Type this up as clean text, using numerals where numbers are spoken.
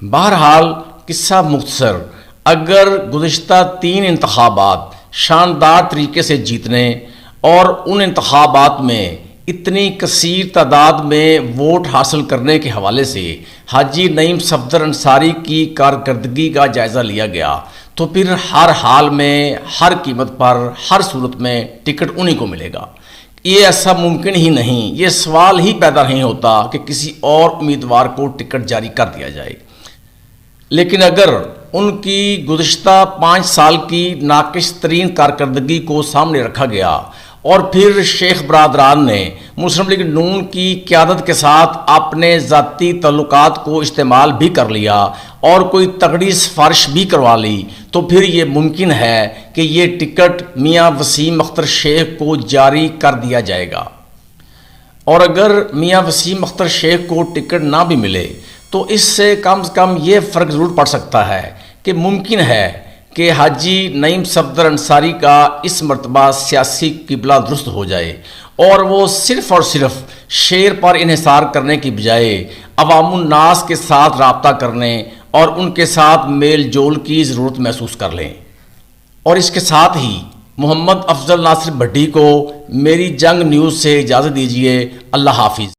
بہرحال قصہ مختصر، اگر گزشتہ 3 انتخابات شاندار طریقے سے جیتنے اور ان انتخابات میں اتنی کثیر تعداد میں ووٹ حاصل کرنے کے حوالے سے حاجی نعیم صفدر انصاری کی کارکردگی کا جائزہ لیا گیا تو پھر ہر حال میں، ہر قیمت پر، ہر صورت میں ٹکٹ انہی کو ملے گا۔ یہ ایسا ممکن ہی نہیں، یہ سوال ہی پیدا نہیں ہوتا کہ کسی اور امیدوار کو ٹکٹ جاری کر دیا جائے۔ لیکن اگر ان کی گزشتہ 5 سال کی ناقص ترین کارکردگی کو سامنے رکھا گیا اور پھر شیخ برادران نے مسلم لیگ نون کی قیادت کے ساتھ اپنے ذاتی تعلقات کو استعمال بھی کر لیا اور کوئی تگڑی سفارش بھی کروا لی، تو پھر یہ ممکن ہے کہ یہ ٹکٹ میاں وسیم اختر شیخ کو جاری کر دیا جائے گا۔ اور اگر میاں وسیم اختر شیخ کو ٹکٹ نہ بھی ملے تو اس سے کم یہ فرق ضرور پڑ سکتا ہے کہ ممکن ہے کہ حاجی نعیم صفدر انصاری کا اس مرتبہ سیاسی قبلہ درست ہو جائے اور وہ صرف اور صرف شعر پر انحصار کرنے کی بجائے عوام الناس کے ساتھ رابطہ کرنے اور ان کے ساتھ میل جول کی ضرورت محسوس کر لیں۔ اور اس کے ساتھ ہی محمد افضل ناصر بھٹی کو میری جنگ نیوز سے اجازت دیجیے۔ اللہ حافظ۔